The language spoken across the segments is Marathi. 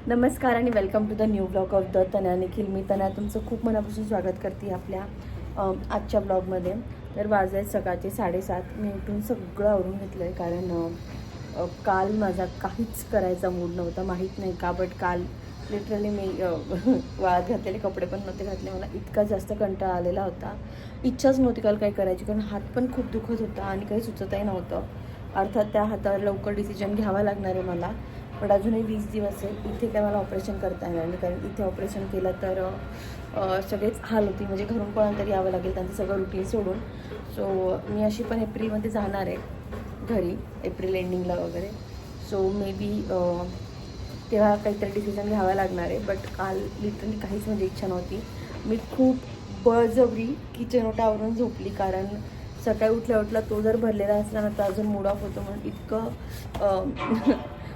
नमस्कार आणि welcome to the new blog of the Tanya Nikhil. मी तन्या तुमचं खूप मनापासून स्वागत करते आपल्या आजच्या ब्लॉगमध्ये. तर वाजले सकाळचे 7:30. मी उठून सगळं आवरून घेतलं आहे कारण काल माझा काहीच करायचा मूड नव्हता. माहीत नाही का, बट काल लिटरली मी वाळत घातलेले कपडे पण नव्हते घातले. मला इतका जास्त कंटाळा आलेला होता, इच्छाच नव्हती काल काही करायची, कारण हात पण खूप दुखत होता आणि काही सुचतही नव्हतं. अर्थात त्या हातावर लवकर डिसिजन घ्यावा लागणार आहे मला, पण अजूनही 20 दिवस आहे. इथे काय मला ऑपरेशन करता येणार नाही, कारण इथे ऑपरेशन केलं तर सगळेच हाल होती. म्हणजे घरून कोणाला तरी यावं लागेल त्यांचं सगळं रुटीन सोडून. सो मी अशी पण एप्रिलमध्ये जाणार आहे घरी, एप्रिल एंडिंगला वगैरे. सो मे बी तेव्हा काहीतरी डिसिजन घ्यावा लागणार आहे. बट काल लिटरली काहीच म्हणजे इच्छा नव्हती. मी खूप बळजबरी किचन ओटावरून झोपली, कारण सकाळी उठल्या तो जर भरलेला असला ना तर अजून मूड ऑफ होतो. म्हणून इतकं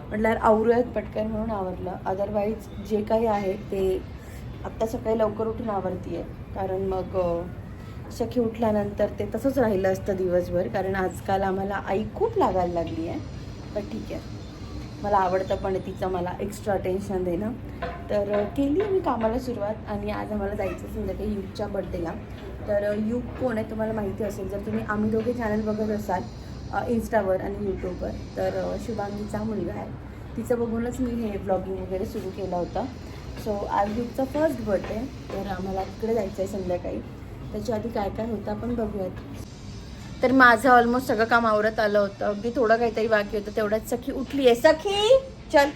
म्हटल्यावर आवरूयात पटकन म्हणून आवरलं. अदरवाईज जे काही आहे ते आत्ता सकाळी लवकर उठून आवरती आहे, कारण मग सखी उठल्यानंतर ते तसंच राहिलं असतं दिवसभर. कारण आजकाल आम्हाला आई खूप लागायला लागली आहे. पण ठीक आहे, मला आवडतं पण तिचं मला एक्स्ट्रा टेन्शन देणं. तर केली मी कामाला सुरुवात. आणि आज आम्हाला जायचं संध्याकाळी युगच्या बड्डेला. तर युग कोण आहे तुम्हाला माहिती असेल, जर तुम्ही आम्ही दोघे चॅनल बघत असाल इंस्टावर आणि यूट्यूबवर, तर शुभांगीचा मुलगा आहे. तिचं बघूनच मी हे ब्लॉगिंग वगैरे सुरू केलं होतं. सो आज युगचा फर्स्ट बर्थडे, तर आम्हाला तिकडे जायचं आहे संध्याकाळी. त्याच्या आधी काय काय होतं आपण बघूयात. तर माझं ऑलमोस्ट सगळं काम आवरत आलं होतं. अगदी थोडं काहीतरी बाकी होतं, तेवढ्यात सखी उठली आहे. सखी चल.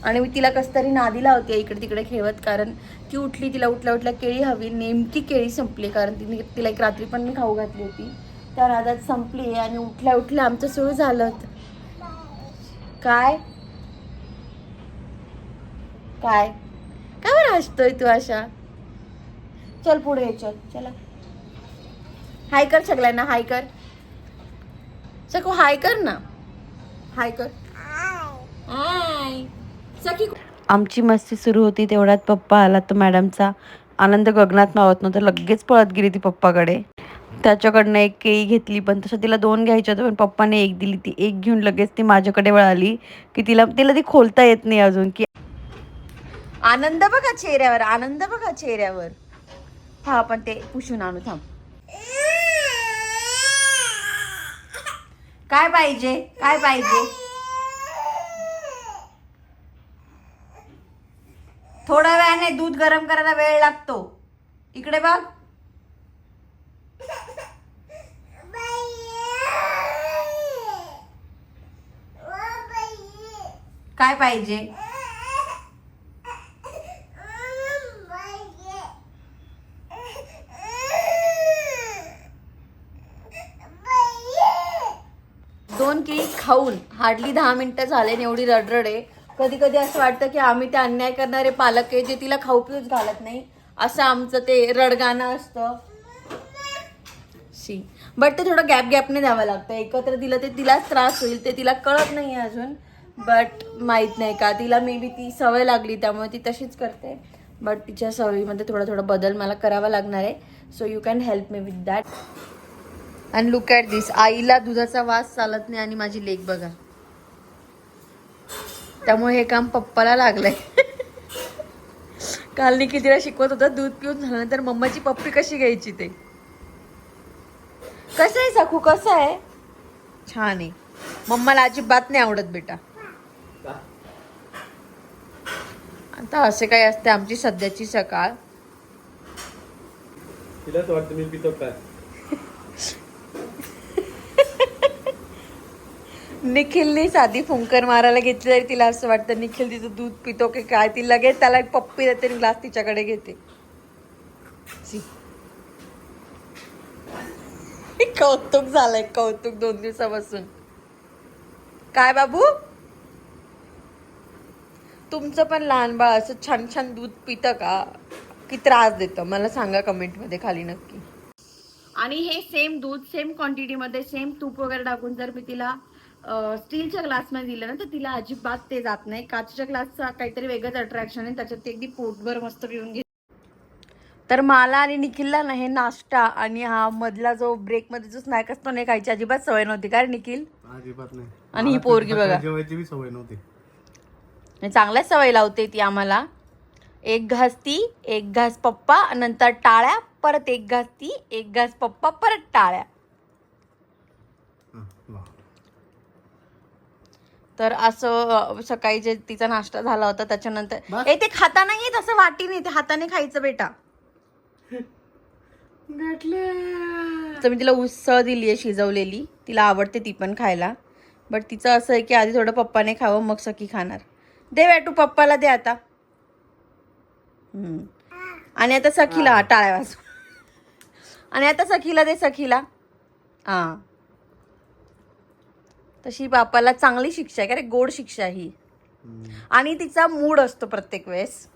आणि मी तिला कसं तरी नादीला होती इकडे तिकडे खेळत, कारण ती उठली. तिला उठल्या केळी हवी. नेमकी केळी संपली, कारण तिला एक रात्री पण मी खाऊ घातली होती. त्या राधात संपली आणि उठल्या आमचं सुरू झालं. काय काय काय बरं हसतोय तू अशा? चल पुढे ये, चला हाय कर सगळ्यांना. हाय कर सकू, हाय कर ना, हाय कर. हाय सखी. आमची मस्ती सुरू होती तेवढ्यात पप्पा आला. तर मॅडमचा आनंद गगनात मावत नव्हता. लगेच पळत गेली ती पप्पाकडे. त्याच्याकडनं एक केळी घेतली, पण तसं तिला 2 घ्यायच्या होत्या, पण पप्पाने 1 दिली. ती 1 घेऊन लगेच ती माझ्याकडे वळाली की तिला ती खोलता येत नाही अजून. की आनंद बघा चेहऱ्यावर, आनंद बघा चेहऱ्यावर. हा पण ते पुसून आणू थांब. काय पाहिजे, काय पाहिजे? थोड्या वेळाने दूध गरम करायला वेळ लागतो. इकडे बघ. काय पाहिजे? दोन केळी खाऊन हार्डली 10 मिनिटं झाले आणि एवढी रडरड आहे. कधी कधी असं वाटतं की आम्ही ते अन्याय करणारे पालक आहे जे तिला खाऊ पिऊच घालत नाही, असं आमचं ते रडगाणं असतं. बट ते थोडं गॅपने द्यावं लागतं. एकत्र दिलं ते तिलाच त्रास होईल, ते तिला कळत नाही अजून. बट माहीत नाही का, तिला मे बी ती सवय लागली त्यामुळे ती तशीच करते. बट तिच्या सवयीमध्ये थोडा बदल मला करावा लागणार आहे. So you can help me with that. And look at this. आईला दुधाचा वास चालत नाही आणि माझी लेक बघा. त्यामुळे हे काम पप्पाला लागलंय. काल निकी तिला शिकवत होता, दूध पिऊन झाल्यानंतर मम्माची पप्पी कशी घ्यायची ते. कसं आहे सखू, कसं आहे? छान आहे. मम्माला अजिबात नाही आवडत बेटा. आता असे काय असते आमची सध्याची सकाळ. तिलाच वाटतं मी पितो काय. निखिलने साधी फुंकर मारायला घेतली तरी तिला असं वाटतं निखिल तिचं दूध पितो की काय. ती लगेच त्याला एक पप्पी देते आणि ग्लास तिच्याकडे घेते. कौतुक झालंय, कौतुक 2 दिवसापासून. काय बाबू, तुमचं पण लहान बाळ असं छान छान दूध पितं का, की त्रास देतं? मला सांगा कमेंटमध्ये खाली नक्की. आणि हे सेम दूध सेम क्वांटिटीमध्ये सेम तूप वगैरे टाकून जर मी तिला स्टीलच्या ग्लासमध्ये दिलं ना तर तिला अजिबात ते जात नाही. काचच्या ग्लासचा काहीतरी वेगळंच अट्रॅक्शन आहे, त्याच्यात ते अगदी पोटभर मस्त पिऊन घेते. तर मला आणि निखिलला ना हे नाश्ता आणि हा मधला जो ब्रेकमध्ये जो स्नॅक असतो नाही खायची अजिबात सवय नव्हती. काय निखिल? अजिबात नाही. आणि ही पोरगी बघा, जेवायची बी सवय नव्हती. चांगल्याच सवय लावते ती आम्हाला. एक घास ती, एक घास पप्पा, नंतर टाळ्या, परत एक घास ती, एक घास पप्पा, परत टाळ्या. तर असं सकाळी जे तिचा नाश्ता झाला होता त्याच्यानंतर ते खाता नाही तसं वाटीने, ते हाताने खायचं बेटा. तर मी तिला उसळ दिली आहे शिजवलेली, तिला आवडते ती पण खायला. बट तिचं असं आहे की आधी थोडं पप्पाने खावं मग सखी खाणार. दे बेटू पप्पाला दे आता. आणि आता सखीला टाळ्या वाजव. आणि आता सखीला दे, सखीला. हा, तशी बापाला चांगली शिक्षा आहे का रे, गोड शिक्षा ही. आणि तिचा मूड असतो प्रत्येक वेळेस,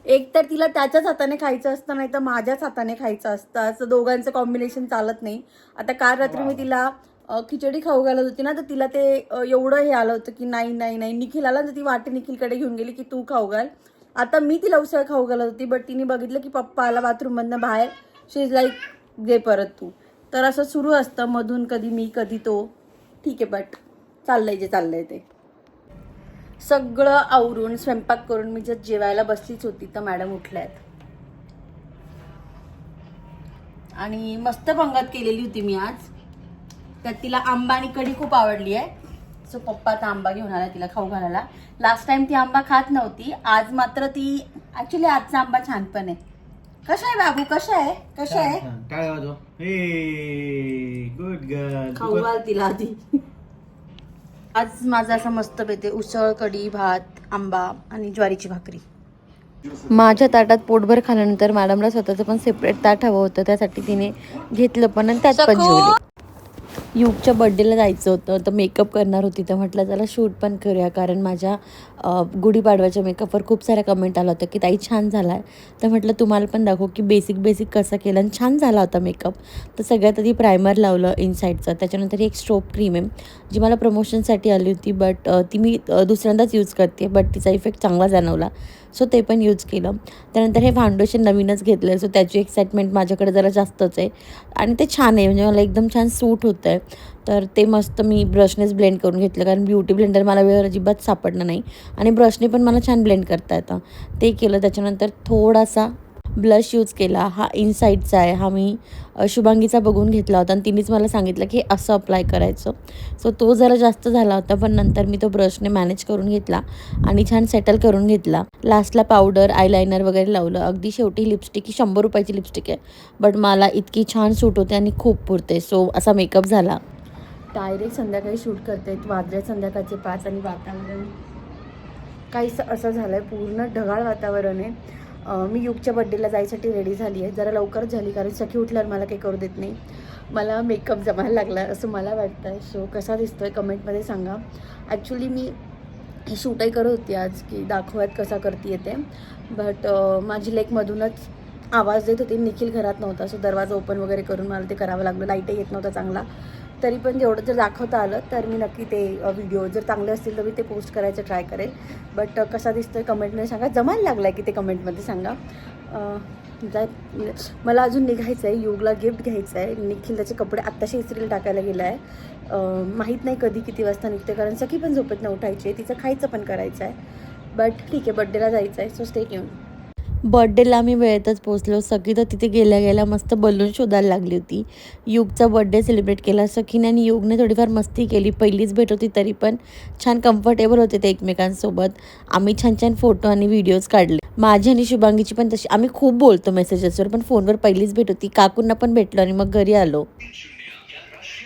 एक तर तिला त्याच्याच हाताने खायचं असतं, नाही तर माझ्याच हाताने खायचं असतं. असं दोघांचं कॉम्बिनेशन चालत नाही. आता काल रात्री मी तिला खिचडी खाऊ घालत होती ना, तर तिला ते एवढं हे आलं होतं की नाही नाही नाही. निखिल आला तर ती वाटी निखिलकडे घेऊन गेली की तू खाऊ घाल. आता मी तिला उसळ खाऊ घालत होती, बट तिने बघितलं की पप्पा आला बाथरूममधनं बाहेर, शी इज लाईक दे परत तू. तर असं सुरू असतं मधून, कधी मी कधी तो. ठीक आहे, बट चाललंय जे चाललंय ते. सगळं आवरून स्वयंपाक करून मी जर जेवायला बसलीच होती तर मॅडम उठल्यात आणि मस्त पंगत केलेली होती मी आज. त्यात तिला आंबा आणि कढी खूप आवडली आहे. सो पप्पा आता आंबा घेऊन आला तिला खाऊ घालायला. लास्ट टाइम ती आंबा खात नव्हती, आज मात्र ती ऍक्च्युली आजचा आंबा छान पण आहे. कशा आहे बाबू, कशा आहे, कशा आहे? Good girl. खाऊ घाल तिला आधी. आज माझा असा मस्त बेते उसळ, कढी, भात, आंबा आणि ज्वारीची भाकरी. माझ्या ताटात पोटभर खाल्यानंतर मॅडमला स्वतःचं पण सेपरेट ताट हवं होतं, त्यासाठी तिने घेतलं पण आणि त्यात पण जेवली. युगच्या बर्थडेला जायचं होतं तर मेकअप करणार होती, तर म्हटलं चला शूट पण करूया, कारण माझ्या गुढीपाडव्याच्या मेकअपवर खूप साऱ्या कमेंट आला होता की ताई छान झाला आहे. तर म्हटलं तुम्हाला पण दाखवू की बेसिक कसं केलं, आणि छान झाला होता मेकअप. तर सगळ्यात आधी प्रायमर लावलं इनसाईडचं, त्याच्यानंतर एक स्ट्रोब क्रीम आहे जी मला प्रमोशनसाठी आली होती, बट ती मी दुसऱ्यांदाच यूज करते, बट तिचा इफेक्ट चांगला जाणवला, सो ते पण यूज केलं. त्यानंतर हे फाउंडेशन नवीनच घेतलं, सो त्याची एक्साइटमेंट माझ्याकडे जरा जास्तच आहे आणि ते छान आहे, म्हणजे मला एकदम छान सूट होतं आहे. तर ते मस्त मी ब्रशनेच ब्लेंड करून घेतलं, कारण ब्युटी ब्लेंडर मला वेळ अजिबात सापडणं नाही आणि ब्रशने पण मला छान ब्लेंड करता येतं. ते केलं. त्याच्यानंतर थोडासा ब्लश यूज केला. हा इनसाईडचा आहे, हा मी शुभांगीचा बघून घेतला होता आणि तिनेच मला सांगितलं की असं अप्लाय करायचं. सो तो जरा जास्त झाला होता, पण नंतर मी तो ब्रशने मॅनेज करून घेतला आणि छान सेटल करून घेतला. लास्टला पावडर, आयलायनर वगैरे लावलं. अगदी शेवटी लिपस्टिक ही 100 रुपयाची लिपस्टिक आहे, बट मला इतकी छान सूट होते आणि खूप पुरते. सो असा मेकअप झाला. डायरेक्ट संध्याकाळी शूट करते, वाजले संध्याकाळचे 5 आणि वातावरण काहीच असं झालं आहे, पूर्ण ढगाळ वातावरण आहे. मी युगच्या बड्डेला जायसाठी रेडी झाली आहे, जरा लवकरच झाली, कारण सखी उठल्यावर मला काही करू देत नाही. मला मेकअप जमायला लागला असं मला वाटतं आहे. सो कसा दिसतो आहे कमेंटमध्ये सांगा. ॲक्च्युली मी ही शूटही करत होती आज की दाखवत कसा करते येते, बट माझी लेकमधूनच आवाज देत होती. निखिल घरात नव्हता, सो दरवाजा ओपन वगैरे करून मला ते करावं लागलं. लाईटही येत नव्हता चांगला, तरी पण जेवढं जर दाखवता आलं तर मी नक्की ते व्हिडिओ जर चांगले असतील तर मी ते पोस्ट करायचं ट्राय करेल. बट कसा दिसतो आहे कमेंटमध्ये सांगा. जमायला लागला आहे की ते कमेंटमध्ये सांगा. मला अजून निघायचं आहे, युगला गिफ्ट घ्यायचं आहे. निखिल त्याचे कपडे आत्ताशी इस्त्रीला टाकायला गेला आहे. माहीत नाही कधी किती वाजता निघते, कारण सखी पण झोपेत न उठायची आहे, तिचं खायचं पण करायचं आहे. बट ठीक आहे, बड्डेला जायचं आहे, सो स्टे ट्यून. बर्थडेला आम्ही वेळेतच पोचलो. सखी तर तिथे गेल्या गेल्या मस्त बलून शोधायला लागली होती. युगचा बर्थडे सेलिब्रेट केला सखीने आणि युगने थोडीफार मस्ती केली. पहिलीच भेट होती तरी पण छान कम्फर्टेबल होते ते एकमेकांसोबत. आम्ही छान छान फोटो आणि व्हिडिओज काढले. माझी आणि शुभांगीची पण तशी. आम्ही खूप बोलतो मेसेजेसवर, पण फोनवर पहिलीच भेट होती. काकूंना पण भेटलो आणि मग घरी आलो.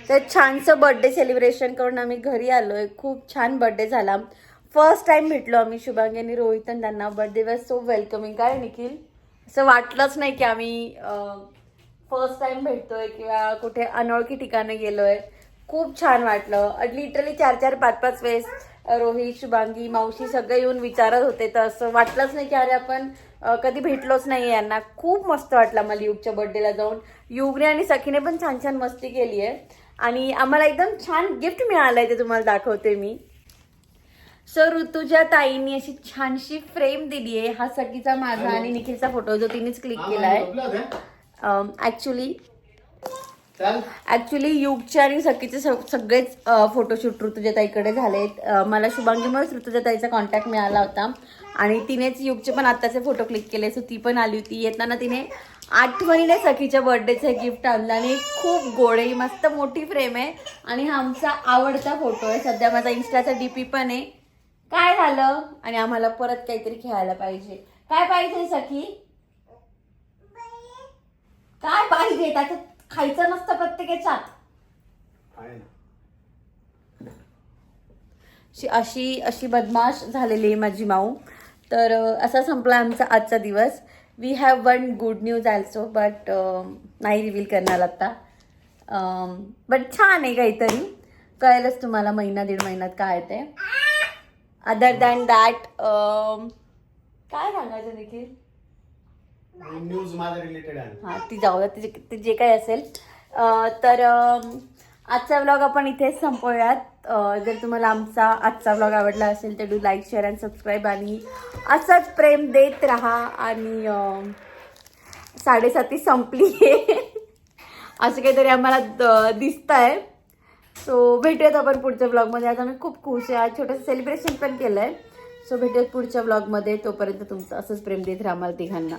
तर छानसं बर्थडे सेलिब्रेशन करून आम्ही घरी आलो आहे. खूप छान बर्थडे झाला. फर्स्ट टाइम भेटलो आम्ही शुभांगी आणि रोहित आणि त्यांना. बट दे वर सो वेलकमिंग. काय निखिल, असं वाटलंच नाही की आम्ही फर्स्ट टाइम भेटतोय किंवा कुठे अनोळखी ठिकाणी गेलोय. खूप छान वाटलं. लिटरली 4-4, 5-5 वेळेस रोहित, शुभांगी, मावशी सगळे येऊन विचारत होते, तर असं वाटलंच नाही की अरे आपण कधी भेटलोच नाही यांना. खूप मस्त वाटलं मला युगच्या बर्थडेला जाऊन. युगने आणि सखीने पण छान छान मस्ती केली आहे आणि आम्हाला एकदम छान गिफ्ट मिळालं आहे, ते तुम्हाला दाखवते मी. सो ऋतुजा ताईंनी अशी छानशी फ्रेम दिली आहे. हा सखीचा, माझा आणि निखिलचा फोटो जो तिनेच क्लिक केला आहे. ॲक्च्युली ऍक्च्युली युगचे आणि सखीचे सगळेच फोटोशूट ऋतुजाताईकडे झालेत. मला शुभांगीमुळेच ऋतुजाताईचा कॉन्टॅक्ट मिळाला होता आणि तिनेच युगचे पण आत्ताचे फोटो क्लिक केले. सो ती पण आली होती. येताना तिने आठवणीने सखीच्या बर्थडेचं गिफ्ट आणलं आणि खूप गोडे मस्त मोठी फ्रेम आहे आणि हा आमचा आवडता फोटो आहे. सध्या माझा इंस्टाचा DP पण आहे. काय झालं? आणि आम्हाला परत काहीतरी खेळायला पाहिजे. काय पाहिजे सखी? काय पाहिजे? त्याच्यात खायचं नसतं प्रत्येकाच्यात. अशी बदमाश झालेली आहे माझी माऊ. तर असा संपला आमचा आजचा दिवस. We have one good news also but नाही रिव्हील करणार आता. बट छान आहे काहीतरी. कळेलच तुम्हाला महिना दीड महिन्यात काय ते. अदर दॅन दॅट काय सांगायचं देखील न्यूज माझ्या रिलेटेड आहे. हां ती जाऊ द्या. ते जे काही असेल. तर आजचा व्लॉग आपण इथेच संपवूयात. जर तुम्हाला आमचा आजचा व्लॉग आवडला असेल तर do like share and subscribe आणि असंच प्रेम देत राहा. आणि 7:30 संपली आहे असं काहीतरी आम्हाला दिसत आहे. सो भेटूयात आपण पुढच्या व्लॉगमध्ये. आज आम्ही खूप खुश आहे. आज छोटंसं सेलिब्रेशन पण केलं आहे. सो भेटूयात पुढच्या व्लॉगमध्ये. तोपर्यंत तुमचं असंच प्रेम देत राहा आम्हाला तिघांना.